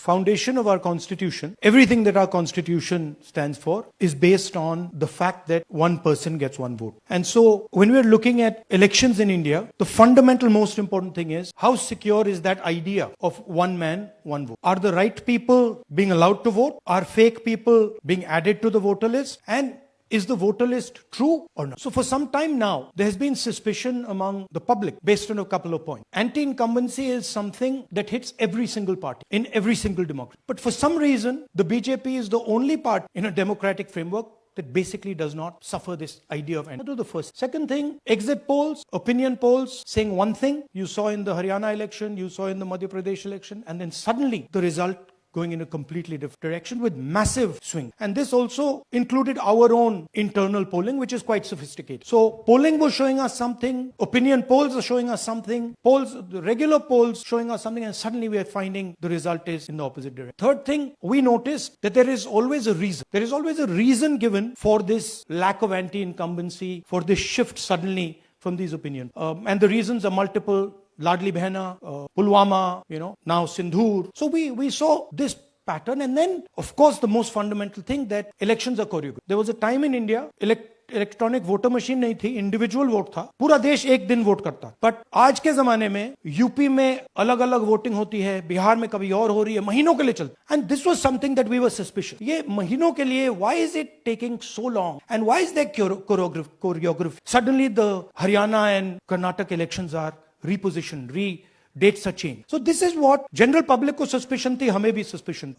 foundation of our constitution, everything that our constitution stands for is based on the fact that one person gets one vote. And so when we're looking at elections in India, the fundamental most important thing is how secure is that idea of one man, one vote? Are the right people being allowed to vote? Are fake people being added to the voter list? And is the voter list true or not? So for some time now, there has been suspicion among the public based on a couple of points. Anti-incumbency is something that hits every single party in every single democracy. But for some reason, the BJP is the only party in a democratic framework that basically does not suffer this idea of anti. To the first. Second thing, exit polls, opinion polls saying one thing. You saw in the Haryana election, you saw in the Madhya Pradesh election, and then suddenly the result going in a completely different direction with massive swing. And this also included our own internal polling, which is quite sophisticated. So polling was showing us something, opinion polls are showing us something, the regular polls showing us something, and suddenly we are finding the result is in the opposite direction. Third thing, we noticed that there is always a reason. There is always a reason given for this lack of anti-incumbency, for this shift suddenly from these opinions. And the reasons are multiple. Ladli Behna, Pulwama, now Sindhur. So we saw this pattern. And then, of course, the most fundamental thing that elections are choreographed. There was a time in India, electronic voter machine नहीं थी, individual vote था, पूरा देश एक दिन vote करता. But आज के जमाने में यूपी में अलग अलग वोटिंग होती है, बिहार में कभी और हो रही है, महीनों के लिए चलती. And this was something that we were suspicious. ये महीनों के लिए why is it taking so long and why is there choreography? Suddenly the Haryana and Karnataka elections are reposition, dates are changed. So this is what general public को suspicion थी, हमें भी suspicion.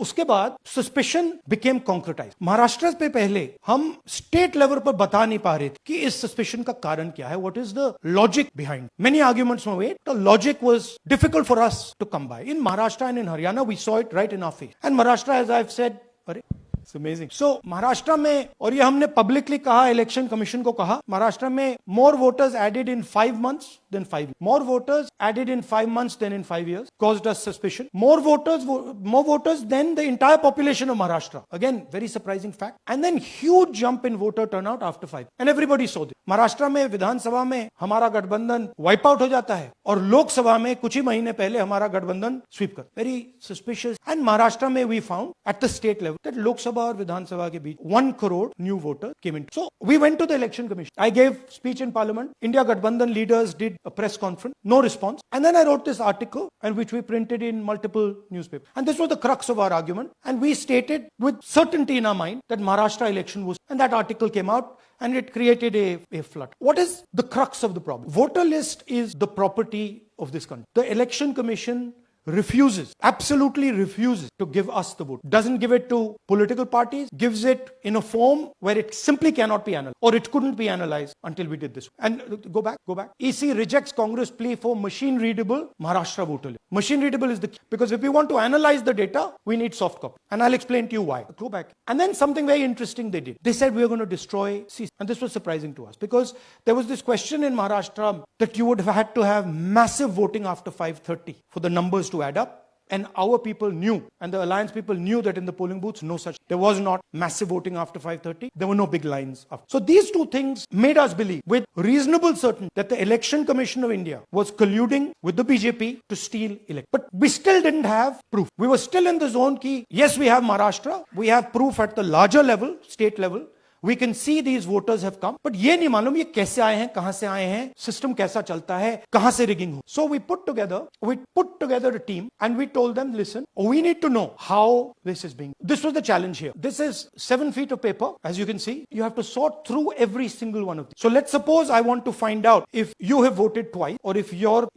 उसके बाद suspicion became concretized. महाराष्ट्र पे पहले हम state level पर बता नहीं पा रहे थे कि इस suspicion का कारण क्या है. What is the logic behind? Many arguments were made. The logic was difficult for us to come by. In Maharashtra and in Haryana, we saw it right in our face. And Maharashtra, as I've said, it's amazing. So Maharashtra में, और ये हमने publicly कहा, election commission को कहा, महाराष्ट्र में more voters added in 5 months than 5 years. More voters added in 5 months than in 5 years caused us suspicion. More voters than the entire population of Maharashtra. Again, very surprising fact. And then huge jump in voter turnout after 5. And everybody saw this. Maharashtra में विधानसभा में हमारा गठबंधन wipe out हो जाता है और लोकसभा में कुछ ही महीने पहले हमारा गठबंधन स्वीप कर. Very suspicious. And महाराष्ट्र में we found at the state level that Lok Sabha और विधानसभा के बीच 1 crore new voters came in. So we went to the election commission. I gave speech in parliament. India Gadbandhan leaders did a press conference. No response. And then I wrote this article, and which we printed in multiple newspapers. And this was the crux of our argument. And we stated with certainty in our mind that Maharashtra election was, and that article came out. And it created a flood. What is the crux of the problem? Voter list is the property of this country. The election commission absolutely refuses to give us the vote. Doesn't give it to political parties, gives it in a form where it simply cannot be analyzed, or it couldn't be analyzed until we did this. And go back. EC rejects Congress plea for machine readable Maharashtra voter list. Machine readable is the key, because if we want to analyze the data, we need soft copy. And I'll explain to you why. Go back. And then something very interesting they did. They said we are going to destroy CC. And this was surprising to us, because there was this question in Maharashtra that you would have had to have massive voting after 5:30 for the numbers to add up. And our people knew, and the alliance people knew, that in the polling booths, no such. There was not massive voting after 5:30. There were no big lines after. So these two things made us believe with reasonable certainty that the Election Commission of India was colluding with the BJP to steal elections. But we still didn't have proof. We were still in the zone ki, yes, we have Maharashtra. We have proof at the larger level, state level. We can see these voters have come, but ये नहीं मालूम ये कैसे आए हैं, कहां से आए हैं, system कैसा चलता है, कहां से rigging हो. So we put together a team, and we told them, listen, we need to know how this is being. This was the challenge here. This is 7 feet of paper, as you can see. You have to sort through every single one of these. So let's suppose I want to find out if you have voted twice, or if your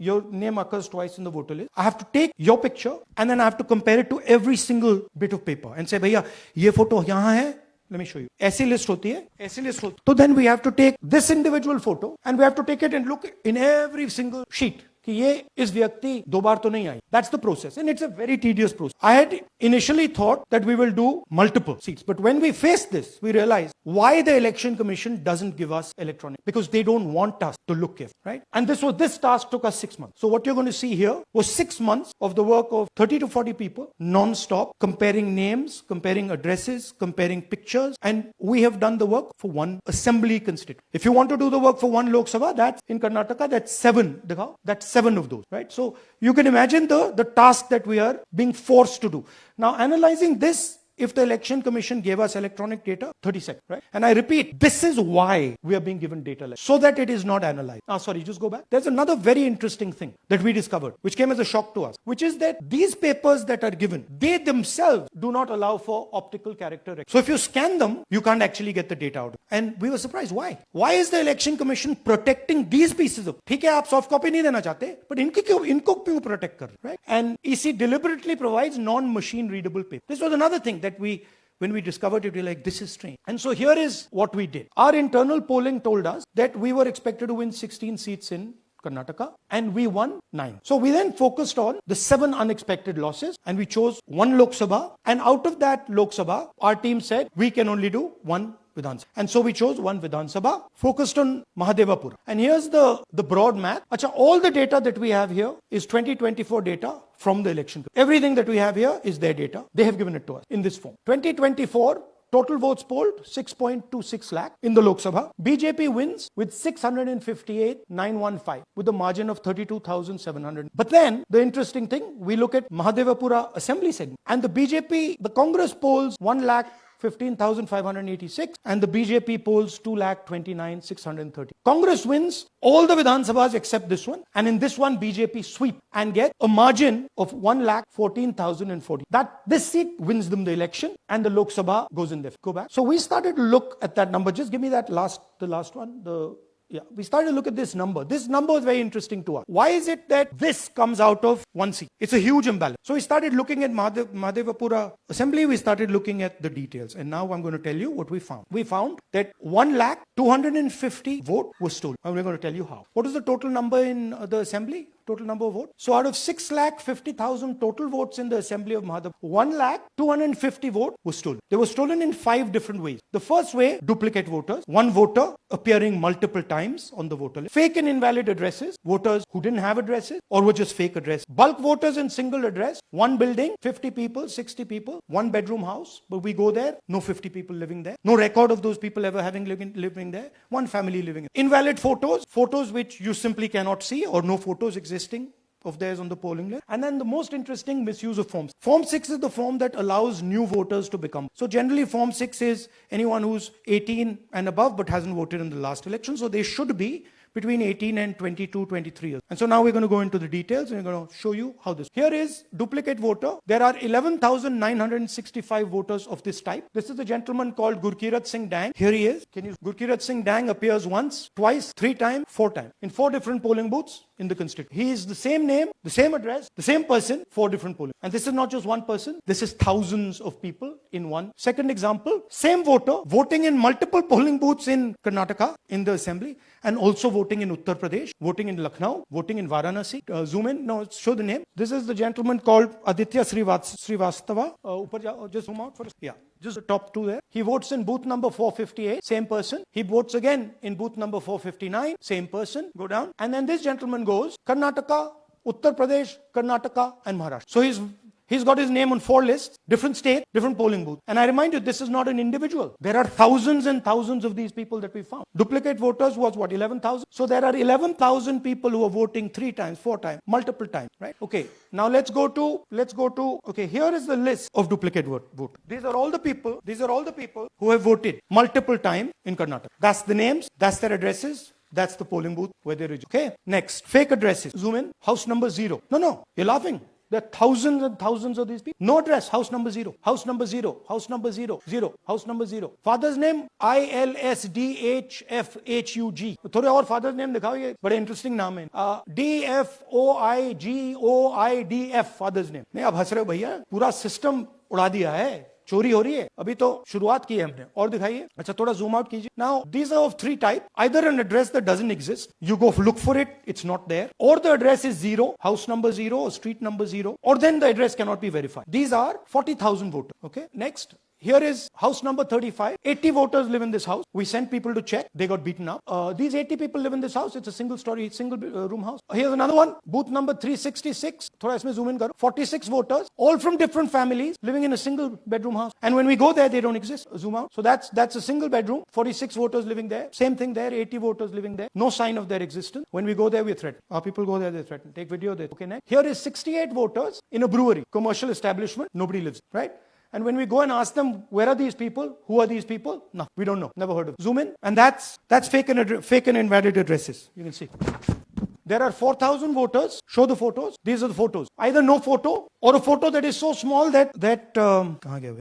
name occurs twice in the voter list. I have to take your picture, and then I have to compare it to every single bit of paper and say, भैया ये photo यहाँ है. Let me show you. ऐसी list होती है, ऐसी list होती है. So then we have to take this individual photo, and we have to take it and look in every single sheet कि ये इस व्यक्ति 2 बार तो नहीं आई. That's the process, and it's a very tedious process. I had initially thought that we will do multiple seats, but when we faced this, we realized why the election commission doesn't give us electronic, because they don't want us to look careful, right? And this task took us 6 months. So what you're going to see here was 6 months of the work of 30 to 40 people, non-stop, comparing names, comparing addresses, comparing pictures, and we have done the work for one assembly constituent. If you want to do the work for one Lok Sabha, that's in Karnataka, that's 7. That's 7 7 of those, right? So you can imagine the task that we are being forced to do. Now, analyzing this, if the election commission gave us electronic data, 30 seconds, right? And I repeat, this is why we are being given data, so that it is not analyzed. Sorry, just go back. There's another very interesting thing that we discovered, which came as a shock to us, which is that these papers that are given, they themselves do not allow for optical character recognition. So if you scan them, you can't actually get the data out. And we were surprised, why? Why is the election commission protecting these pieces of, ठीक है, आप soft copy नहीं देना चाहते, but इनको क्यों protect कर, right? And EC deliberately provides non-machine readable paper. This was another thing that when we discovered it, we were like, this is strange. And so here is what we did. Our internal polling told us that we were expected to win 16 seats in Karnataka, and we won 9. So we then focused on the 7 unexpected losses, and we chose 1 Lok Sabha, and out of that Lok Sabha, our team said we can only do 1 Vidhan Sabha. And so we chose 1 Vidhan Sabha, focused on Mahadevapura. And here's the broad math. All the data that we have here is 2024 data from the election. Everything that we have here is their data. They have given it to us in this form. 2024, total votes polled, 6.26 lakh in the Lok Sabha. BJP wins with 658,915 with a margin of 32,700. But then, the interesting thing, we look at Mahadevapura assembly segment. And the Congress polls 1,15,586 and the BJP polls 2,29,630. Congress wins all the Vidhan Sabhas except this one, and in this one BJP sweep and get a margin of 1,14,040. This seat wins them the election, and the Lok Sabha goes in there. Go back. So we started to look at that number. Just give me the last one. We started to look at this number. This number is very interesting to us. Why is it that this comes out of 1 seat? It's a huge imbalance. So we started looking at Mahadevapura assembly. We started looking at the details. And now I'm going to tell you what we found. We found that 1,250,000 vote was stolen. And we're going to tell you how. What is the total number in the assembly? Total number of votes. So out of 6,50,000 total votes in the assembly of Mahadevapura, 1,250,000 vote was stolen. They were stolen in 5 different ways. The first way, duplicate voters. One voter appearing multiple times on the voter list. Fake and invalid addresses. Voters who didn't have addresses or were just fake addresses. Bulk voters in single address. One building, 50 people, 60 people. 1 bedroom house. But we go there, no 50 people living there. No record of those people ever having living there. One family living there. Invalid photos. Photos which you simply cannot see, or no photos existing of theirs on the polling list. And then the most interesting, misuse of forms. Form 6 is the form that allows new voters to become. So generally Form 6 is anyone who's 18 and above but hasn't voted in the last election. So they should be between 18 and 22, 23 years. And so now we're going to go into the details and we're going to show you how this. Here is duplicate voter. There are 11,965 voters of this type. This is a gentleman called Gurkirat Singh Dang. Here he is. Gurkirat Singh Dang appears once, twice, 3 times, 4 times in 4 different polling booths in the constituency. He is the same name, the same address, the same person, 4 different polling. And this is not just one person. This is thousands of people in one. Second example, same voter voting in multiple polling booths in Karnataka in the assembly, and also voting in Uttar Pradesh, voting in Lucknow, voting in Varanasi. Zoom in. No, show the name. This is the gentleman called Aditya Srivastava. Just zoom out for us. Yeah. Just the top 2 there. He votes in booth number 458, same person. He votes again in booth number 459, same person. Go down. And then this gentleman goes Karnataka, Uttar Pradesh, Karnataka, and Maharashtra. So he's got his name on 4 lists, different state, different polling booth. And I remind you, this is not an individual. There are thousands and thousands of these people that we found. Duplicate voters was 11,000? So there are 11,000 people who are voting 3 times, 4 times, multiple times, right? Okay. Now let's go to, okay, here is the list of duplicate vote. These are all the people who have voted multiple times in Karnataka. That's the names, that's their addresses. That's the polling booth where they register. Okay. Next, fake addresses. Zoom in. House number 0. No, you're laughing. There are thousands and thousands of these people. No address. House number 0. House number 0. House number 0. 0. House number 0. Father's name ILSDHFHUG. थोड़े और father's name दिखाओ, ये बड़े interesting नाम है. DFOIGOIDF father's name. नहीं, आप हंस रहे हो भैया. पूरा system उड़ा दिया है. चोरी हो रही है. अभी तो शुरुआत की है हमने. और दिखाइए. अच्छा, थोड़ा zoom out कीजिए. Now, these are of 3 types. Either an address that doesn't exist, you go look for it, it's not there. Or the address is 0, house number 0, or street number 0. Or then the address cannot be verified. These are 40,000 voters. Okay. Next. Here is house number 35. 80 voters live in this house. We sent people to check. They got beaten up. These 80 people live in this house. It's a single story, single room house. Here's another one. Booth number 366. Thoda isme zoom in karo. 46 voters, all from different families, living in a single bedroom house. And when we go there, they don't exist. Zoom out. So that's a single bedroom. 46 voters living there. Same thing there. 80 voters living there. No sign of their existence. When we go there, we're threatened. Our people go there, they're threatened. Take video there. Okay, next. Here is 68 voters in a brewery, commercial establishment. Nobody lives, right? And when we go and ask them, where are these people? Who are these people? No, we don't know. Never heard of them. Zoom in. And that's fake and invalid addresses. You can see. There are 4,000 voters. Show the photos. These are the photos. Either no photo or a photo that is so small that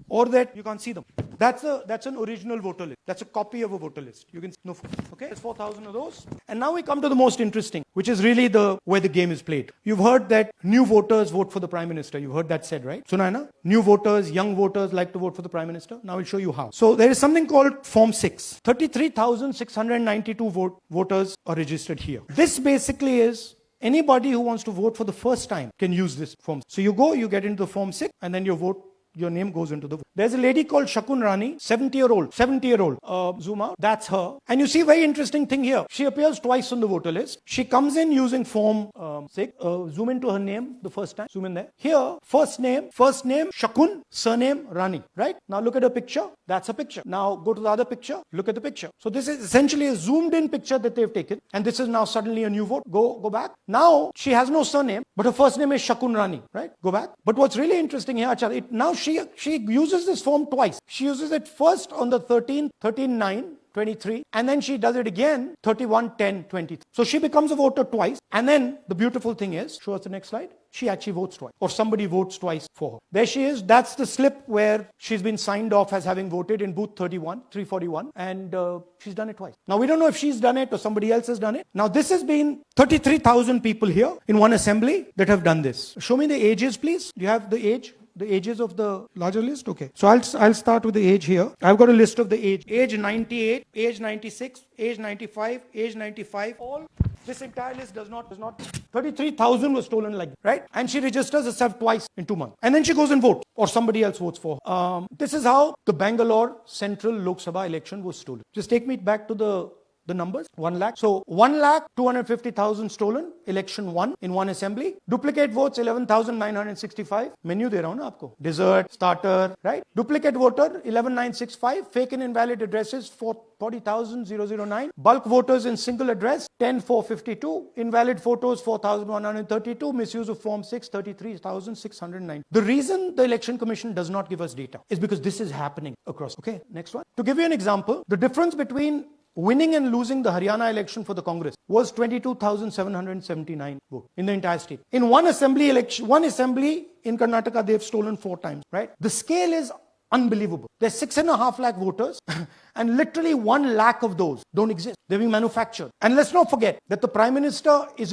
or that you can't see them. That's an original voter list. That's a copy of a voter list. You can see no photo. Okay, there's 4,000 of those. And now we come to the most interesting, which is really where the game is played. You've heard that new voters vote for the Prime Minister. You've heard that said, right? Sunaina? New voters, young voters like to vote for the Prime Minister. Now I'll show you how. So there is something called Form 6. 33,692 voters are registered here. This basically is anybody who wants to vote for the first time can use this form. So you get into the Form 6 and then you vote. Your name goes into the vote. There's a lady called Shakun Rani, 70-year-old. Zoom out. That's her. And you see very interesting thing here. She appears twice on the voter list. She comes in using Form 6. Zoom into her name the first time. Zoom in there. Here, first name, Shakun, surname, Rani. Right? Now look at her picture. That's a picture. Now go to the other picture. Look at the picture. So this is essentially a zoomed in picture that they've taken. And this is now suddenly a new vote. Go back. Now she has no surname, but her first name is Shakun Rani. Right? Go back. But what's really interesting here, now she uses this form twice. She uses it first on the 13/9/23, and then she does it again 31/10/23. So she becomes a voter twice. And then the beautiful thing is, show us the next slide. She actually votes twice, or somebody votes twice for her. There she is. That's the slip where she's been signed off as having voted in booth 341, and she's done it twice. Now we don't know if she's done it or somebody else has done it. Now this has been 33,000 people here in one assembly that have done this. Show me the ages, please. Do you have the age? The ages of the larger list? Okay. So I'll start with the age here. I've got a list of the age. Age 98, age 96, age 95, age 95. All this entire list does not. 33,000 was stolen like that, right? And she registers herself twice in 2 months. And then she goes and votes, or somebody else votes for her. This is how the Bangalore Central Lok Sabha election was stolen. Just take me back to the numbers. 1 lakh. So 1,250,000 stolen. Election 1 in one assembly. Duplicate votes 11,965. Menu de raha hu na aapko. Dessert, starter, right? Duplicate voter 11,965. Fake and invalid addresses 40,009. Bulk voters in single address 10,452. Invalid photos 4,132. Misuse of Form 6 33,609. The reason the Election Commission does not give us data is because this is happening across. Okay, next one. To give you an example, the difference between winning and losing the Haryana election for the Congress was 22,779 votes in the entire state. In one assembly in Karnataka, they've stolen 4 times, right? The scale is unbelievable. There's 6.5 lakh voters and literally 1 lakh of those don't exist. They're being manufactured. And let's not forget that the Prime Minister is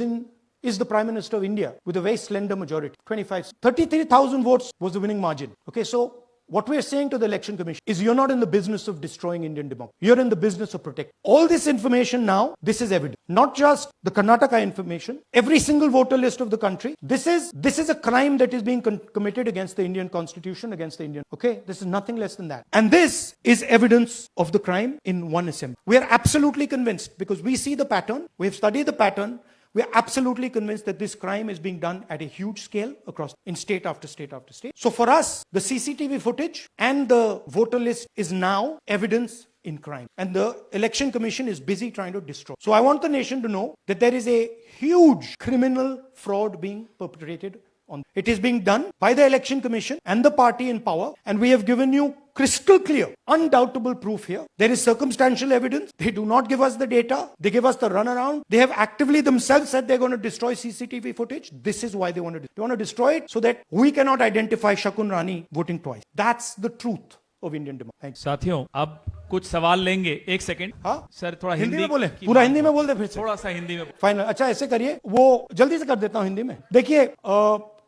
the Prime Minister of India with a very slender majority. 33,000 votes was the winning margin. Okay, so what we are saying to the Election Commission is you're not in the business of destroying Indian democracy. You're in the business of protecting. All this information now, this is evidence. Not just the Karnataka information, every single voter list of the country. This is a crime that is being committed against the Indian Constitution, against the Indian. Okay, this is nothing less than that. And this is evidence of the crime in one assembly. We are absolutely convinced because we see the pattern. We have studied the pattern. We are absolutely convinced that this crime is being done at a huge scale in state after state after state. So for us, the CCTV footage and the voter list is now evidence in crime. And the Election Commission is busy trying to destroy. So I want the nation to know that there is a huge criminal fraud being perpetrated on. It is being done by the Election Commission and the party in power. And we have given you crystal clear, undoubtable proof here. There is circumstantial evidence. They do not give us the data. They give us the runaround. They have actively themselves said they're going to destroy CCTV footage. This is why they want to destroy it so that we cannot identify Shakun Rani voting twice. That's the truth of Indian democracy. साथियों, अब कुछ सवाल लेंगे. 1 second. हाँ sir, थोड़ा हिंदी में बोले. पूरा हिंदी में बोल दे फिर से. थोड़ा सा हिंदी में. फाइनल. अच्छा ऐसे करिए. वो जल्दी से कर देता हूँ हिंदी में. देखिए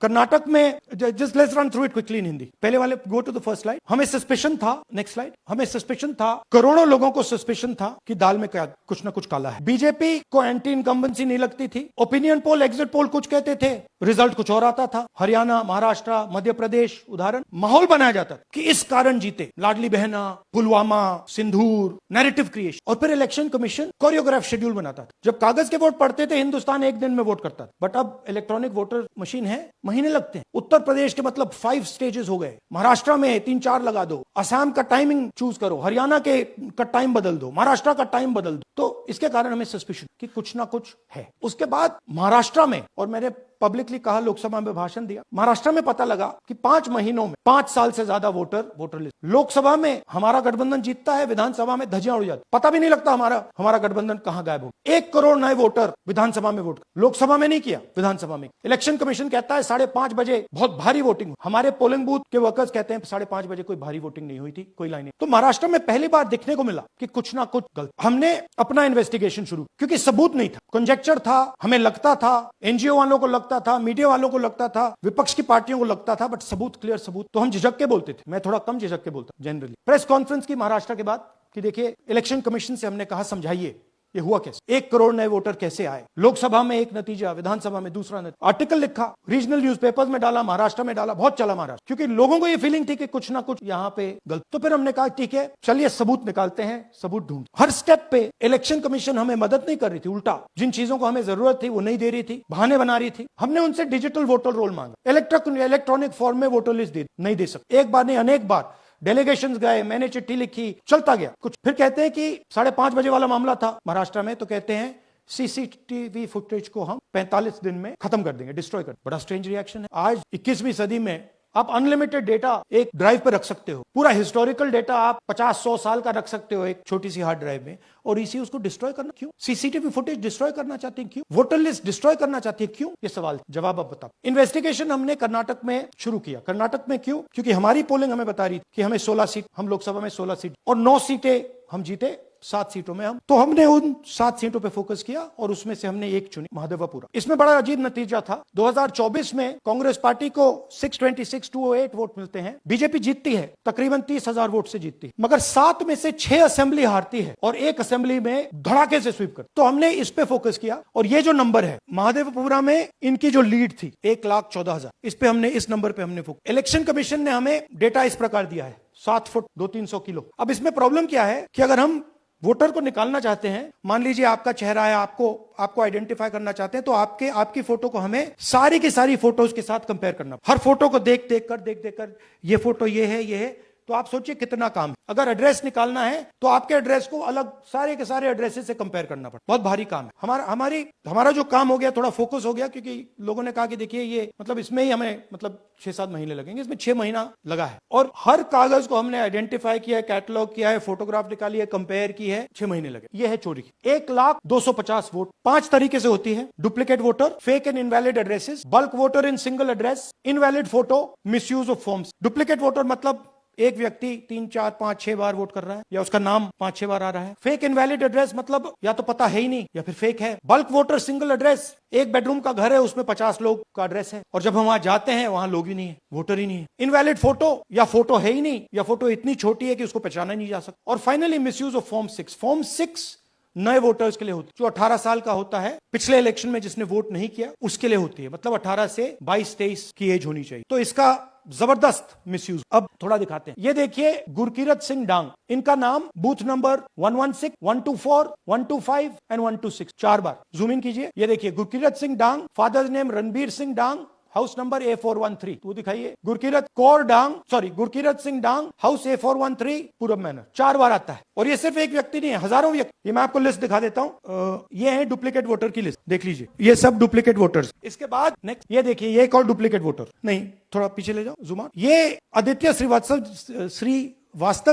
कर्नाटक में just let's run through it quickly in Hindi. पहले वाले go to the first slide. हमें सस्पेशन था. Next slide. हमें सस्पेशन था, करोड़ों लोगों को सस्पेशन था कि दाल में कुछ ना कुछ काला है. बीजेपी को एंटी इनकम्बेंसी नहीं लगती थी. ओपिनियन पोल, एग्जिट पोल कुछ कहते थे रिजल्ट कुछ और आता था। हरियाणा, महाराष्ट्र, मध्य प्रदेश, उदाहरण माहौल बनाया जाता था कि इस कारण जीते, लाडली बहना, पुलवामा, सिंदूर, नैरेटिव क्रिएशन। और फिर इलेक्शन कमीशन कोरियोग्राफ शेड्यूल बनाता था। जब कागज के वोट पड़ते थे, हिंदुस्तान एक दिन में वोट करता था, बट अब इलेक्ट्रॉनिक वोटर मशीन है, महीने लगते हैं। उत्तर प्रदेश के मतलब 5 स्टेजेस हो गए, महाराष्ट्र में 3-4 लगा दो, असम का टाइमिंग चूज करो, हरियाणा के का टाइम बदल दो, महाराष्ट्र का टाइम बदल दो। तो इसके कारण हमें सस्पिशन कि कुछ ना कुछ है। उसके बाद महाराष्ट्र में, और मैंने पब्लिकली कहा, लोकसभा में भाषण दिया, महाराष्ट्र में पता लगा कि 5 महीनों में 5 साल से ज्यादा वोटर लिस्ट। लोकसभा में हमारा गठबंधन जीतता है, विधानसभा में धज्जियां उड़ जाती, पता भी नहीं लगता हमारा गठबंधन कहां गायब हो। 1 करोड़ नए वोटर विधानसभा में वोट, लोकसभा में नहीं किया, विधानसभा में। इलेक्शन कमीशन कहता है 5:30 बजे बहुत भारी वोटिंग। हमारे पोलिंग बूथ के वर्कर्स कहते हैं 5:30 बजे कोई भारी वोटिंग नहीं हुई थी, कोई लाइन नहीं। तो महाराष्ट्र में पहली बार दिखने को मिला कि कुछ ना कुछ गलत। हमने अपना इन्वेस्टिगेशन शुरू, क्योंकि सबूत नहीं था, कंजेक्चर था, हमें लगता था, एनजीओ वालों को लगता था, मीडिया वालों को लगता था, विपक्ष की पार्टियों को लगता था, बट सबूत, क्लियर सबूत। तो हम झिझक के बोलते थे, मैं थोड़ा कम झिझक के बोलता जनरली। प्रेस कॉन्फ्रेंस की महाराष्ट्र के बाद कि देखिए, इलेक्शन कमीशन से हमने कहा समझाइए ये हुआ कैसे, 1 करोड़ नए वोटर कैसे आए, लोकसभा में एक नतीजा, विधानसभा में दूसरा नतीजा। आर्टिकल लिखा, रीजनल न्यूज़पेपर्स में डाला, महाराष्ट्र में डाला, बहुत चला महाराष्ट्र, क्योंकि लोगों को ये फीलिंग थी कि कुछ ना कुछ यहाँ पे गलत। तो फिर हमने कहा ठीक है, चलिए सबूत निकालते हैं, सबूत ढूंढ। हर स्टेप पे इलेक्शन कमीशन हमें मदद नहीं कर रही थी, उल्टा जिन चीजों को हमें जरूरत थी वो नहीं दे रही थी, बहाने बना रही थी। हमने उनसे डिजिटल वोटर रोल मांगा, इलेक्ट्रॉनिक फॉर्म में वोटर लिस्ट नहीं दे सकते। एक बार नहीं, अनेक बार डेलीगेशंस गए, मैंने चिट्ठी लिखी, चलता गया कुछ। फिर कहते हैं कि 5:30 बजे वाला मामला था महाराष्ट्र में, तो कहते हैं सीसीटीवी फुटेज को हम 45 दिन में खत्म कर देंगे, डिस्ट्रॉय कर। बड़ा स्ट्रेंज रिएक्शन है। आज 21वीं सदी में आप अनलिमिटेड डेटा एक ड्राइव पर रख सकते हो, पूरा हिस्टोरिकल डेटा आप 50-100 साल का रख सकते हो एक छोटी सी हार्ड ड्राइव में, और इसी उसको डिस्ट्रॉय करना क्यों? सीसीटीवी फुटेज डिस्ट्रॉय करना चाहते हैं क्यों? वोटर लिस्ट डिस्ट्रॉय करना चाहते हैं क्यों? ये सवाल, जवाब अब बताओ। इन्वेस्टिगेशन हमने कर्नाटक में शुरू किया। कर्नाटक में क्यों? क्योंकि हमारी पोलिंग हमें बता रही थी कि हमें 16 सीट, हम लोकसभा में 16 सीट और 9 सीटें हम जीते, 7 सीटों में हम। तो हमने उन 7 सीटों पे फोकस किया और उसमें से हमने एक चुनी, महादेवपुरा। इसमें बड़ा अजीब नतीजा था। 2024 में कांग्रेस पार्टी को 626-208 वोट मिलते हैं, बीजेपी जीतती है, तकरीबन 30,000 वोट से जीतती है, मगर 7 में से 6 असेंबली हारती है और 1 असेंबली में धड़ाके से स्वीप कर। तो हमने इस पे फोकस किया, और ये जो नंबर है महादेवपुरा में, इनकी जो लीड थी 1,14,000, इस पे हमने, इस नंबर पे हमने फोकस। इलेक्शन कमीशन ने हमें डेटा इस प्रकार दिया है, 7 फुट 200-300 किलो। अब इसमें प्रॉब्लम क्या है कि अगर हम वोटर को निकालना चाहते हैं, मान लीजिए आपका चेहरा है, आपको आइडेंटिफाई करना चाहते हैं, तो आपकी फोटो को हमें सारी की सारी फोटोज के साथ कंपेयर करना। हर फोटो को देख देख कर ये फोटो ये है, तो आप सोचिए कितना काम है। अगर एड्रेस निकालना है तो आपके एड्रेस को अलग सारे के सारे एड्रेसेस से कंपेयर करना पड़ता, बहुत भारी काम है। हमारा जो काम हो गया, थोड़ा फोकस हो गया, क्योंकि लोगों ने कहा कि देखिए ये मतलब इसमें ही हमें मतलब 6-7 महीने लगेंगे, इसमें 6 महीना लगा है, और हर कागज को हमने आइडेंटिफाई किया है, कैटलॉग किया है, फोटोग्राफ निकाली है, कंपेयर की है, 6 महीने लगे। ये है चोरी की। 1,250 वोट 5 तरीके से होती है: duplicate voter, fake and invalid addresses, bulk voter in single address, invalid photo, misuse of forms. Duplicate voter मतलब एक व्यक्ति 3, 4, 5, 6 बार वोट कर रहा है, या उसका नाम 5-6 बार आ रहा है। फेक इनवैलिड एड्रेस मतलब या तो पता है ही नहीं या फिर फेक है। बल्क वोटर सिंगल एड्रेस, एक बेडरूम का घर है, उसमें 50 लोग का एड्रेस है, और जब हम वहां जाते हैं वहां लोग ही नहीं है, वोटर ही नहीं है। इनवैलिड फोटो, या फोटो है ही नहीं, या फोटो इतनी छोटी है कि उसको पहचाना नहीं जा सकता। और finally misuse of form 6। Form 6 नए वोटर्स के लिए होती है, जो 18 साल का होता है, पिछले इलेक्शन में जिसने वोट नहीं किया उसके लिए होती है, मतलब 18 से 22-23 की एज होनी चाहिए। तो इसका जबरदस्त मिसयूज अब थोड़ा दिखाते हैं। ये देखिए, गुरकीरत सिंह डांग, इनका नाम booth number 116, 124, 125 and 126, 4 bar zoom in कीजिए। ये देखिए, गुरकीरत सिंह डांग, फादर्स नेम रणबीर सिंह डांग, हाउस नंबर A413, तो दिखाइए, गुरकीरत सिंह डांग, हाउस A413, पूरब मैनर, 4 बार आता है। और ये सिर्फ एक व्यक्ति नहीं है, हजारों व्यक्ति। ये मैं आपको लिस्ट दिखा देता हूं, ये है डुप्लीकेट वोटर की लिस्ट, देख लीजिए, ये सब डुप्लीकेट वोटर्स। इसके बाद नेक्स्ट ये देखिए, ये एक और डुप्लीकेट वोटर, नहीं थोड़ा पीछे ले जाओ, जूम आउट। ये आदित्य श्रीवास्तव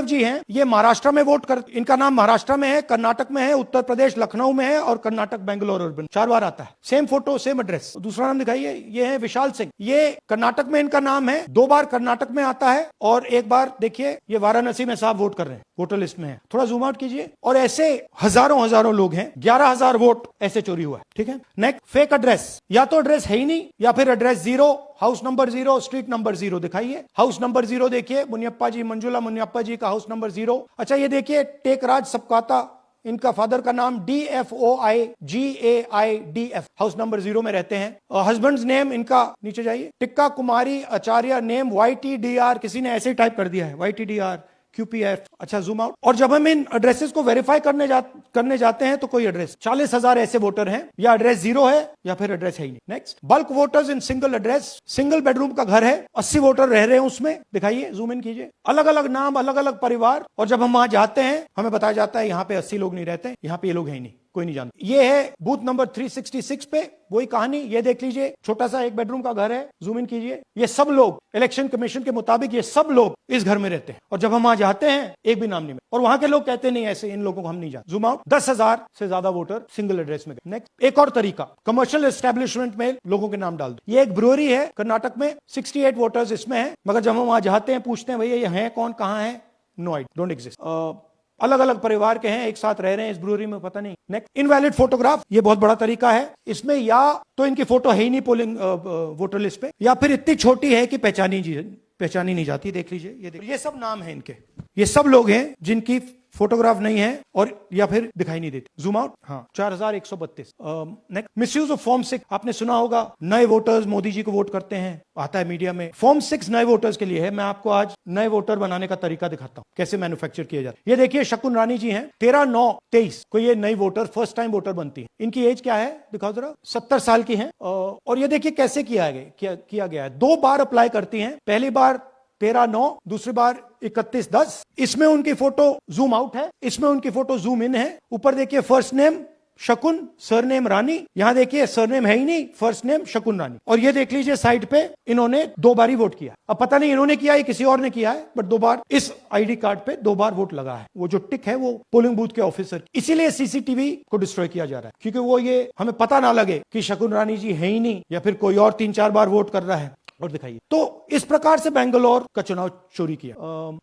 जी हैं, ये महाराष्ट्र में वोट कर, इनका नाम महाराष्ट्र में है, कर्नाटक में है, उत्तर प्रदेश लखनऊ में है, और कर्नाटक बेंगलोर अर्बन, 4 बार आता है। Same photo same address. दूसरा नाम दिखाइए, ये है विशाल सिंह, ये कर्नाटक में इनका नाम है, 2 बार कर्नाटक में आता है, और 1 बार देखिए ये वाराणसी में साहब वोट कर रहे हैं, वोटर लिस्ट में है। थोड़ा जूम आउट कीजिए, और ऐसे हजारों लोग हैं, 11,000 वोट ऐसे चोरी हुआ है, ठीक है। नेक्स्ट, फेक एड्रेस, या तो एड्रेस है ही नहीं, या फिर address 0, house number 0, street number 0, दिखाइए। हाउस नंबर 0 देखिए, मुनियप्पा जी, मंजुला मुनियप्पा जी का हाउस नंबर 0। अच्छा, ये देखिए, टेकराज सपकाता इनका फादर का नाम DFOIGAIDF, हाउस नंबर 0 में रहते हैं। हस्बैंड्स नेम इनका, नीचे जाइए, टिक्का कुमारी आचार्य, नेम YTDR, किसी ने ऐसे ही टाइप कर दिया है YTDR QPF। अच्छा, जूम आउट। और जब हम इन एड्रेसेस को वेरीफाई करने जाते हैं तो कोई एड्रेस, 40,000 ऐसे वोटर हैं, या एड्रेस 0 है या फिर एड्रेस है ही नहीं। Next, bulk voters in single address, single bedroom का घर है, 80 वोटर रह रहे हैं उसमें, दिखाइए, जूम इन कीजिए, अलग अलग नाम, अलग अलग परिवार, और जब हम वहां जाते हैं हमें बताया जाता है यहाँ पे 80 लोग नहीं रहते, यहाँ पे ये लोग हैं ही नहीं, कोई नहीं जानता। ये है बूथ नंबर 366 पे वही कहानी, ये देख लीजिए, छोटा सा एक बेडरूम का घर है, जूम इन कीजिए, ये सब लोग इलेक्शन कमीशन के मुताबिक ये सब लोग इस घर में रहते हैं, और जब हम वहां जाते हैं एक भी नाम नहीं मिलता, और वहां के लोग कहते नहीं ऐसे, इन लोगों को हम नहीं जानते। जूम आउट, 10,000 से ज्यादा वोटर सिंगल एड्रेस में। नेक्स्ट, एक और तरीका, कमर्शियल एस्टेब्लिशमेंट में लोगों के नाम डाल दो। ये एक ब्रूअरी है कर्नाटक में, 68 वोटर्स इसमें है, मगर जब हम वहां जाते हैं पूछते हैं भैया ये है कौन, कहां है, नो आइडिया, डोंट एग्जिस्ट। अलग अलग परिवार के हैं, एक साथ रह रहे हैं इस ब्रूअरी में, पता नहीं। नेक्स्ट, इनवैलिड फोटोग्राफ, ये बहुत बड़ा तरीका है, इसमें या तो इनकी फोटो है ही नहीं पोलिंग वोटर लिस्ट पे, या फिर इतनी छोटी है कि पहचानी नहीं जाती। देख लीजिए, ये सब नाम है इनके, ये सब लोग हैं जिनकी फोटोग्राफ नहीं है और या फिर दिखाई नहीं देती। जूम आउट, हाँ, 4132। नेक्स्ट, मिसयूज ऑफ फॉर्म 6, आपने सुना होगा, नए वोटर्स मोदी जी को वोट करते हैं, आता है मीडिया में। फॉर्म 6 नए वोटर्स के लिए है। मैं आपको आज नए वोटर बनाने का तरीका दिखाता हूं, कैसे मैन्युफैक्चर किया जाता है। ये देखिए, शकुन रानी जी हैं, 13/9/23 को ये नई वोटर, फर्स्ट टाइम वोटर बनती है। इनकी एज क्या है, दिखाओ जरा, 70 साल की है। और ये देखिए कैसे किया गया है। 2 बार अप्लाई करती हैं, पहली बार 13/9, दूसरी बार 31/10। इसमें उनकी फोटो जूम आउट है, इसमें उनकी फोटो जूम इन है। ऊपर देखिए, फर्स्ट नेम शकुन, सरनेम रानी, यहां देखिए सरनेम है ही नहीं, फर्स्ट नेम शकुन रानी। और ये देख लीजिए साइड पे, इन्होंने 2 बार ही वोट किया। अब पता नहीं इन्होंने किया है किसी और ने किया है, बट 2 बार इस आईडी कार्ड पे 2 बार वोट लगा है। वो जो टिक है वो पोलिंग बूथ के ऑफिसर, इसीलिए सीसीटीवी को डिस्ट्रॉय किया जा रहा है, क्योंकि वो ये हमें पता ना लगे कि शकुन रानी जी है ही नहीं या फिर कोई और 3-4 बार वोट कर रहा है। और दिखाइए, तो इस प्रकार से बेंगलोर का चुनाव चोरी किया।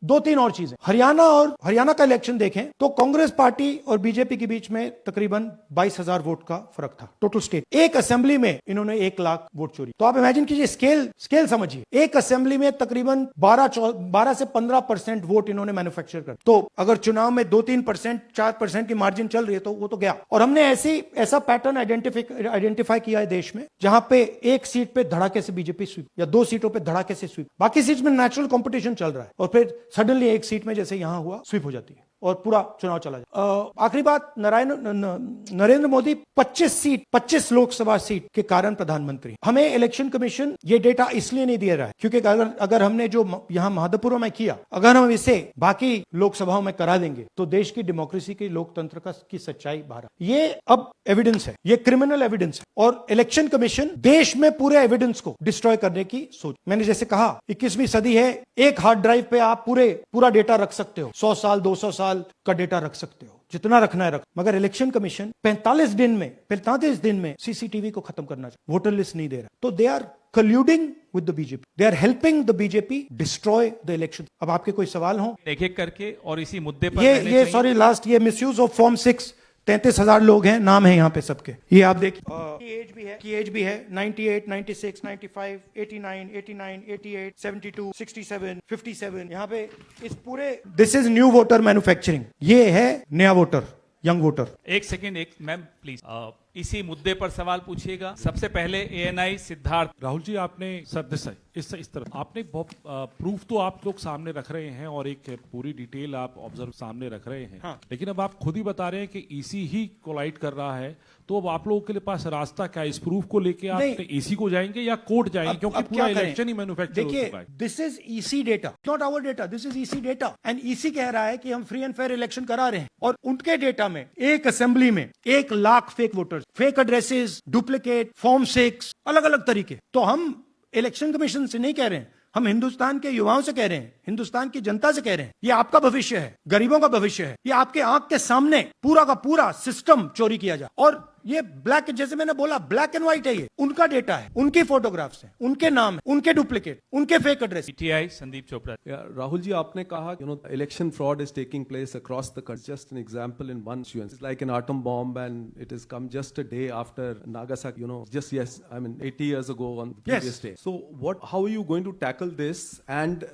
2-3 और चीजें, हरियाणा का इलेक्शन देखें तो कांग्रेस पार्टी और बीजेपी के बीच में तकरीबन 22,000 वोट का फर्क था टोटल स्टेट। एक असेंबली में इन्होंने 1 लाख वोट चोरी। तो आप इमेजिन कीजिए, स्केल समझिए, एक असेंबली में तकरीबन 12 से 15% वोट इन्होंने मैन्युफैक्चर कर। तो अगर चुनाव में 2-3%, 4% की मार्जिन चल रही है तो वो तो गया। और हमने ऐसा पैटर्न आइडेंटिफाई किया है देश में, जहां पे एक सीट पे धड़ाके से बीजेपी स्वीप, या 2 सीटों पे धड़ाके से स्वीप, बाकी सीट में नेचुरल कंपटीशन चल रहा है, और फिर सडनली एक सीट में जैसे यहां हुआ स्वीप हो जाती है और पूरा चुनाव चला जाए। आखिरी बात, नरेंद्र मोदी 25 लोकसभा सीट के कारण प्रधानमंत्री। हमें इलेक्शन कमीशन ये डेटा इसलिए नहीं दे रहा है क्योंकि अगर हमने जो यहां महादपुर में किया, अगर हम इसे बाकी लोकसभाओं में करा देंगे तो देश की डेमोक्रेसी की, लोकतंत्र की सच्चाई बाहर। ये अब एविडेंस है, ये क्रिमिनल एविडेंस है, और इलेक्शन कमीशन देश में पूरे एविडेंस को डिस्ट्रॉय करने की सोच। मैंने जैसे कहा, 21वीं सदी है, एक हार्ड ड्राइव पे आप पूरा डेटा रख सकते हो, 100 साल 200 साल का डेटा रख सकते हो, जितना रखना है रख। मगर इलेक्शन कमीशन 45 दिन में सीसीटीवी को खत्म करना चाहिए, वोटर लिस्ट नहीं दे रहा। तो they are colluding with the BJP. They are helping the BJP destroy the election. अब आपके कोई सवाल हो एक एक करके, और इसी मुद्दे पर ये सॉरी लास्ट, ये मिसयूज ऑफ फॉर्म 6, 33,000 लोग हैं, नाम है यहाँ पे सबके, ये आप देखिए। की एज भी है 98, 96, 95, 89, 88, 72, 67, 57। यहाँ पे इस पूरे, this is new voter manufacturing, ये है नया वोटर, यंग वोटर। एक सेकंड, मैम प्लीज, इसी मुद्दे पर सवाल पूछिएगा। सबसे पहले ANI सिद्धार्थ। राहुल जी, आपने इस तरह आपने बहुत प्रूफ तो आप लोग सामने रख रहे हैं और एक पूरी डिटेल आप ऑब्जर्व सामने रख रहे हैं, हाँ। लेकिन अब आप खुद ही बता रहे हैं कि ईसी ही कोलाइड कर रहा है, तो अब आप लोगों के लिए पास रास्ता क्या है? इस प्रूफ को लेके आप ईसी को जाएंगे या कोर्ट जाएंगे? क्योंकि पूरा इलेक्शन ही मैन्युफैक्चर हो चुका है। This is EC data, not our data, this is EC data. And EC कह रहा है कि हम फ्री एंड फेयर इलेक्शन करा रहे हैं, और उनके डेटा में एक असेंबली में 1 lakh fake voters, fake addresses, duplicate, form 6, अलग अलग तरीके। तो हम इलेक्शन कमीशन से नहीं कह रहे हैं, हम हिंदुस्तान के युवाओं से कह रहे हैं, हिंदुस्तान की जनता से कह रहे हैं, ये आपका भविष्य है, गरीबों का भविष्य है, ये आपके आंख के सामने पूरा का पूरा सिस्टम चोरी किया जाए। और ये ब्लैक, जैसे मैंने बोला, ब्लैक एंड व्हाइट है, ये उनका डेटा है, उनकी फोटोग्राफ्स हैं, उनके नाम है, उनके डुप्लीकेट, उनके fake address. PTI Sandeep Chopra. Rahul ji, आपने कहा, election fraud is taking place across the country. Just an example in one issuance. It's like an atom bomb, and it has come just a day after Nagasaki. I mean, 80 years ago on the previous day. So, how are you going to tackle this? And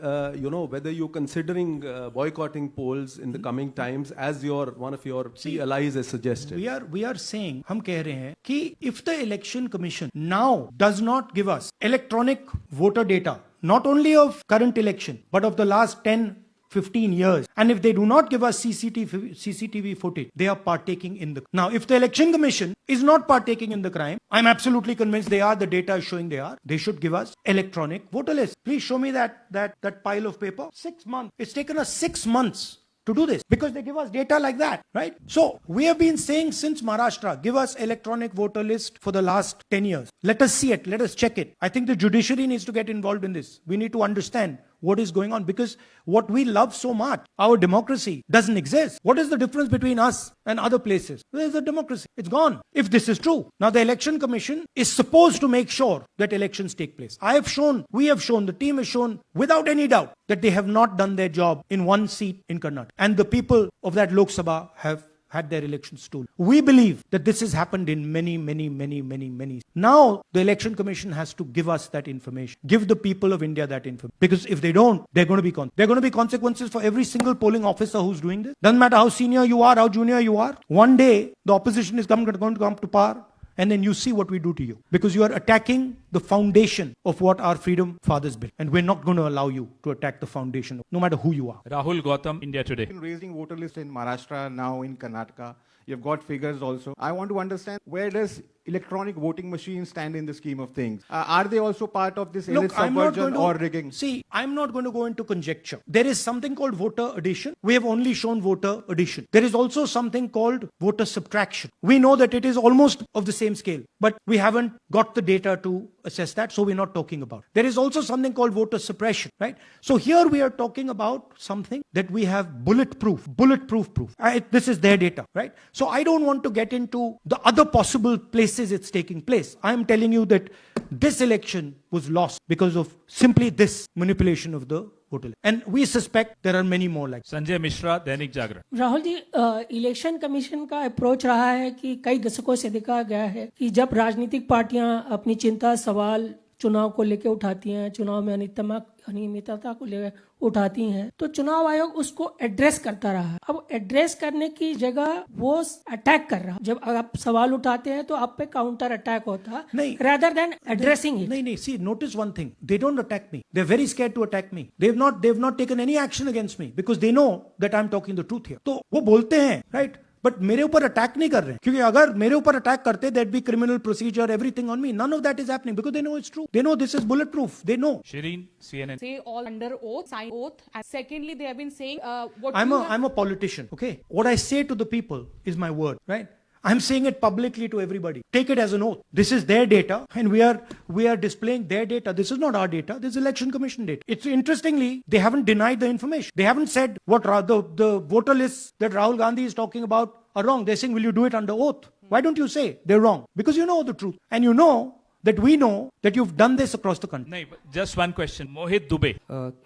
whether you're considering boycotting polls in the coming times, as one of your key allies has suggested. We are saying, हम कह रहे हैं कि if the election commission now does not give us electronic voter data, not only of current election, but of the last 10-15 years, and if they do not give us CCTV footage, they are partaking in the... Now, if the election commission is not partaking in the crime, I'm absolutely convinced they are, the data is showing they are, they should give us electronic voter list. Please show me that pile of paper. 6 months. It's taken us 6 months to do this because they give us data like that, right? So we have been saying since Maharashtra, give us electronic voter list for the last 10 years. Let us see it. Let us check it. I think the judiciary needs to get involved in this. We need to understand what is going on, because what we love so much, our democracy, doesn't exist. What is the difference between us and other places? There's a democracy. It's gone. If this is true. Now the election commission is supposed to make sure that elections take place. We have shown, the team has shown without any doubt that they have not done their job in one seat in Karnataka. And the people of that Lok Sabha have had their elections stolen. We believe that this has happened in many. Now, the election commission has to give us that information. Give the people of India that information. Because if they don't, there are going to be consequences for every single polling officer who's doing this. Doesn't matter how senior you are, how junior you are. One day, the opposition is going to come to power. And then you see what we do to you. Because you are attacking the foundation of what our freedom fathers built. And we're not going to allow you to attack the foundation, no matter who you are. Rahul Gautam, India Today. Raising voter list in Maharashtra, now in Karnataka. You've got figures also. I want to understand, where does electronic voting machines stand in the scheme of things? Are they also part of this illicit subversion or rigging? See, I'm not going to go into conjecture. There is something called voter addition. We have only shown voter addition. There is also something called voter subtraction. We know that it is almost of the same scale, but we haven't got the data to assess that, so we're not talking about. There is also something called voter suppression, right? So here we are talking about something that we have bulletproof proof. This is their data, right? So I don't want to get into the other possible places it's taking place. I am telling you that this election was lost because of simply this manipulation of the voter. And we suspect there are many more like Sanjay Mishra, Dainik Jagran. Rahul ji, election commission का approach रहा है कि कई दशकों से देखा गया है कि जब राजनीतिक पार्टियां अपनी चिंता सवाल चुनाव को लेकर उठाती हैं, चुनाव में अनियमितता को लेकर उठाती हैं, तो चुनाव आयोग उसको एड्रेस करता रहा। अब एड्रेस करने की जगह वो अटैक कर रहा। जब आप सवाल उठाते हैं तो आप पे काउंटर अटैक होता है, rather than addressing it. नहीं, see, notice one thing. They don't attack me. They're very scared to attack me. They've not taken any action against me because they know that I'm talking the truth here. तो वो बोलते हैं, right? But मेरे ऊपर attack नहीं कर रहे हैं, क्योंकि अगर मेरे ऊपर अटैक करते, that be criminal procedure, everything on me. None of that is happening because they know it's true. They know this is bulletproof. They know. Shireen, CNN. Say all under oath, sign oath. And secondly, they have been saying what I'm a politician, okay? What I say to the people is my word, right? I'm saying it publicly to everybody. Take it as an oath. This is their data, and we are displaying their data. This is not our data. This is Election Commission data. It's interestingly, they haven't denied the information. They haven't said what the voter lists that Rahul Gandhi is talking about are wrong. They're saying, will you do it under oath? Why don't you say they're wrong? Because you know the truth. And you know that we know that you've done this across the country. नहीं, just one question. Mohit Dubey.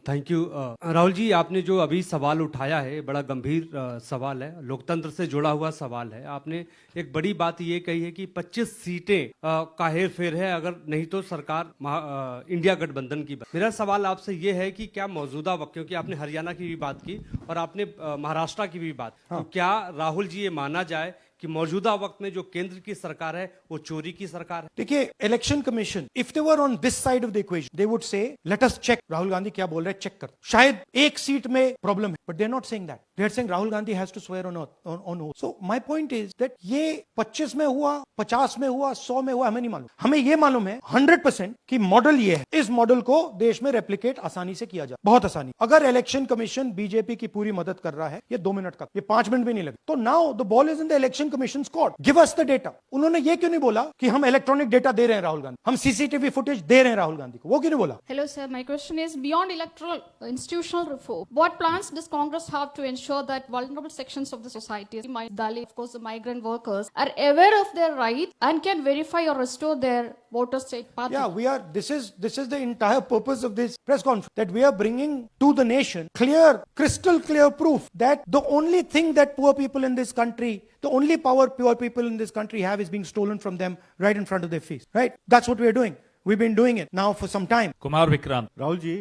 Thank you Rahul ji, आपने जो अभी सवाल उठाया है बड़ा गंभीर सवाल है, लोकतंत्र से जुड़ा हुआ सवाल है। आपने एक बड़ी बात ये कही है कि 25 सीटें का हेर फेर है, अगर नहीं तो सरकार इंडिया गठबंधन की। मेरा सवाल आपसे ये है कि क्या मौजूदा वक्त, क्योंकि आपने हरियाणा की भी बात की और आपने महाराष्ट्र की भी बात, तो क्या राहुल जी ये माना जाए कि मौजूदा वक्त में जो केंद्र की सरकार है वो चोरी की सरकार है? देखिए, election commission if they were on this side of the equation they would say let us check Rahul Gandhi क्या बोल रहे हैं, चेक कर। शायद एक सीट में प्रॉब्लम है, but they are not saying that. They are saying Rahul Gandhi has to swear on oath. So my point is that ये 25 में हुआ, 50 में हुआ, 100 में हुआ, हमें नहीं मालूम। हमें ये मालूम है 100% कि मॉडल ये है। इस मॉडल को देश में रेप्लिकेट आसानी से किया जाए, बहुत आसानी। अगर इलेक्शन कमीशन बीजेपी की पूरी मदद कर रहा है, ये 2 मिनट का, ये 5 मिनट भी नहीं लगे। तो now the ball is in the election commission court. Give us the data. उन्होंने ये क्यों नहीं बोला कि हम इलेक्ट्रॉनिक डेटा दे रहे हैं राहुल गांधी, हम सीसीटीवी फुटेज दे रहे हैं राहुल गांधी को? वो क्यों नहीं बोला? Hello, sir. My question is, beyond electoral institutional reform, what plans does Congress have to ensure ensure that vulnerable sections of the society, Dalit, of course, the migrant workers, are aware of their rights and can verify or restore their voter state party. Yeah, we are. This is the entire purpose of this press conference, that we are bringing to the nation crystal clear proof that the only thing that poor people in this country, the only power poor people in this country have is being stolen from them right in front of their face. Right? That's what we are doing. We've been doing it now for some time. Kumar Vikrant. Rahul ji,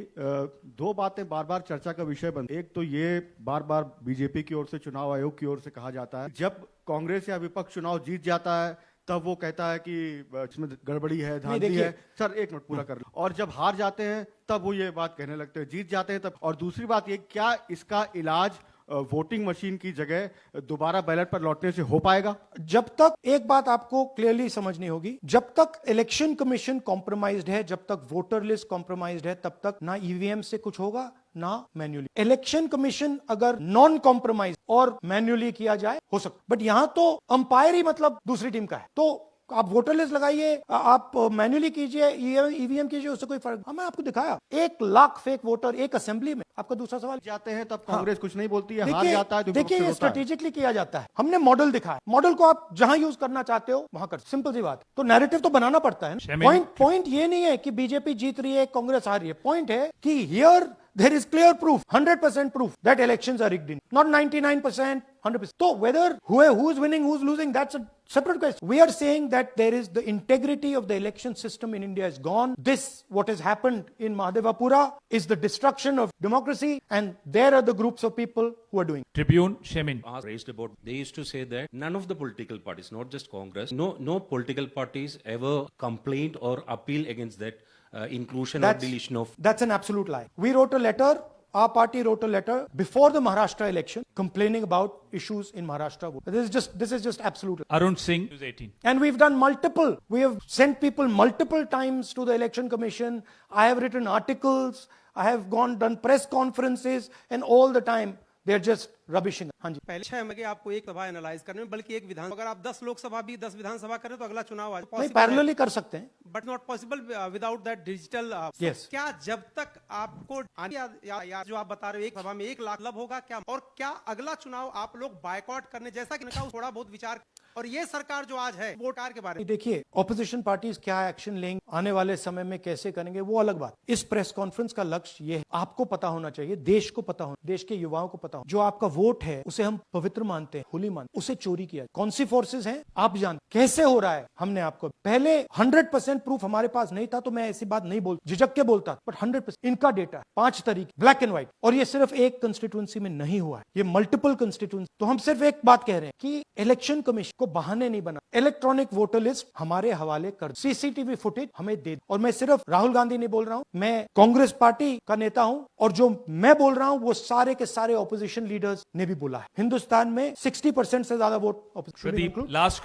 दो बातें बार बार चर्चा का विषय बन, एक तो ये बार बार BJP की ओर से, चुनाव आयोग की ओर से कहा जाता है, जब कांग्रेस या विपक्ष चुनाव जीत जाता है तब वो कहता है कि इसमें गड़बड़ी है, धांधली है। सर एक मिनट पूरा कर लो। और जब हार जाते हैं तब वो ये बात कहने लगते हैं, जीत जाते हैं तब। और दूसरी बात ये, क्या इसका इलाज वोटिंग मशीन की जगह दोबारा बैलेट पर लौटने से हो पाएगा? जब तक, एक बात आपको क्लियरली समझनी होगी, जब तक इलेक्शन कमीशन कॉम्प्रोमाइज्ड है, जब तक वोटर लिस्ट कॉम्प्रोमाइज्ड है, तब तक ना ईवीएम से कुछ होगा ना मैन्युअली। इलेक्शन कमीशन अगर नॉन कॉम्प्रोमाइज और मैन्युअली किया जाए हो सकता, बट यहां तो अंपायर ही मतलब दूसरी टीम का है, तो आप वोटर लिस्ट लगाइए, आप मैन्युअली कीजिए, ईवीएम कीजिए, उससे कोई फर्क। मैं आपको दिखाया 1 लाख फेक वोटर एक असेंबली में। आपका दूसरा सवाल, जाते हैं तब कांग्रेस कुछ नहीं बोलती है, हार जाता है तो देखिए ये स्ट्रेटेजिकली किया जाता है। हमने मॉडल दिखाया, मॉडल को आप जहां यूज करना चाहते हो वहां कर, सिंपल सी बात। तो नैरेटिव तो बनाना पड़ता है। पॉइंट ये नहीं है कि बीजेपी जीत रही है, कांग्रेस हार रही है। पॉइंट है कि here there is clear proof, 100% proof that elections are rigged, not 99%, 100%. So whether who is winning, who is losing, that's a separate question. We are saying that there is the integrity of the election system in India is gone. This, what has happened in Mahadevapura, is the destruction of democracy, and there are the groups of people who are doing. Tribune, Shemin raised about, they used to say that none of the political parties, not just Congress, no political parties ever complained or appeal against that inclusion or deletion of. That's an absolute lie. We wrote a letter, our party wrote a letter before the Maharashtra election complaining about issues in Maharashtra. This is just absolute. Arun Singh, 18. And we've done multiple. We have sent people multiple times to the election commission. I have written articles. I have done press conferences, and all the time they're just rubbishing. हाँ जी। पहले 6 महीने आपको एक सभा analyse करने में, बल्कि एक विधान, अगर आप 10 लोकसभा भी 10 विधानसभा करें तो अगला चुनाव आज नहीं, पैरेलली कर सकते हैं, but not possible without that digital. Yes. क्या जब तक आपको या जो आप बता रहे हो एक सभा में 1 लाख लब होगा क्या, और क्या अगला चुनाव आप लोग बायकॉट करने, जैसा कि कहा थोड़ा बहुत विचार, और ये सरकार जो आज है वोटार के बारे में देखिए, ऑपोजिशन पार्टीज क्या एक्शन लेंगे आने वाले समय में, कैसे करेंगे, वो अलग बात। इस प्रेस कॉन्फ्रेंस का लक्ष्य ये है, आपको पता होना चाहिए, देश को पता होना, देश के युवाओं को पता हो, जो आपका वोट है उसे हम पवित्र मानते हैं, होली मानते, उसे चोरी किया। कौन सी फोर्सेस हैं आप जानते, कैसे हो रहा है, हमने आपको पहले 100% प्रूफ हमारे पास नहीं था, तो मैं ऐसी बात नहीं बोलता, झिझक के बोलता, बट 100% इनका डेटा है, 5 तरीके, ब्लैक एंड व्हाइट, और ये सिर्फ एक कंस्टिट्यूंसी में नहीं हुआ है, ये मल्टीपल कंस्टिट्यूंसी। तो हम सिर्फ एक बात कह रहे हैं कि इलेक्शन कमीशन को बहाने नहीं बना, इलेक्ट्रॉनिक वोटर लिस्ट हमारे हवाले कर, सीसीटीवी फुटेज हमें दे। और मैं सिर्फ राहुल गांधी नहीं बोल रहा हूं, मैं कांग्रेस पार्टी का नेता हूं, और जो मैं बोल रहा हूं वो सारे के सारे ऑपोजिशन लीडर्स ने भी बोला है। हिंदुस्तान में 60% से ज्यादा वोट। Pradeep, last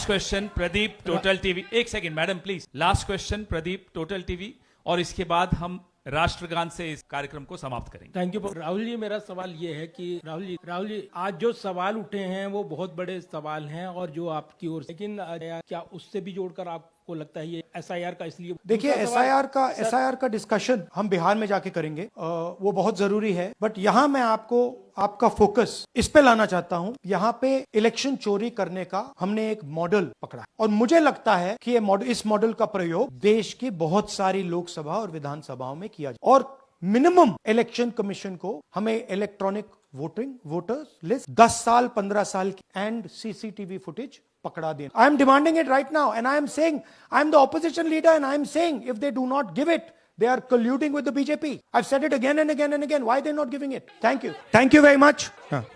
question Pradeep, Total TV. एक second madam please, last question Pradeep, Total TV, और इसके बाद हम राष्ट्रगान से इस कार्यक्रम को समाप्त करेंगे। थैंक यू राहुल जी। मेरा सवाल ये है कि राहुल जी आज जो सवाल उठे हैं वो बहुत बड़े सवाल हैं, और जो आपकी ओर, लेकिन क्या उससे भी जोड़कर आपको लगता है ये एसआईआर का, इसलिए देखिए एसआईआर का डिस्कशन हम बिहार में जाके करेंगे, वो बहुत जरूरी है, बट यहाँ मैं आपका फोकस इस पे लाना चाहता हूँ। यहाँ पे इलेक्शन चोरी करने का हमने एक मॉडल पकड़ा, और मुझे लगता है कि इस मॉडल का प्रयोग देश की बहुत सारी लोकसभा और विधानसभाओं में किया जाए, और मिनिमम इलेक्शन कमीशन को हमें इलेक्ट्रॉनिक वोटर्स लिस्ट 10 साल 15 साल की एंड सीसीटीवी फुटेज पकड़ा देना। I am demanding it right now, and I am saying, I am the opposition leader, and I am saying if they do not give it, they are colluding with the BJP. I've said it again and again and again. Why they're not giving it? Thank you very much.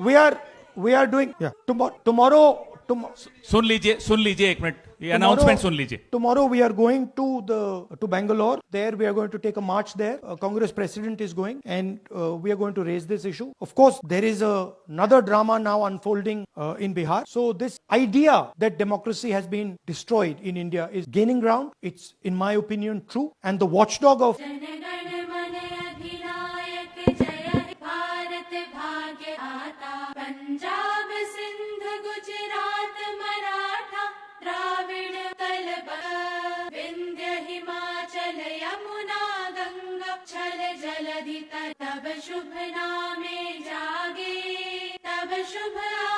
We are doing tomorrow. सुन लीजिए एक minute, ये announcement सुन लीजिए। Tomorrow we are going to Bangalore. There we are going to take a march there. Congress president is going, and we are going to raise this issue. Of course, there is another drama now unfolding in Bihar. So this idea that democracy has been destroyed in India is gaining ground. It's, in my opinion, true. And the watchdog of Punjab Sindh Gujarat Maratha Dravida Vindhya Himachal Yamuna Ganga छल जलधि तब शुभ नामे जागे। शुभ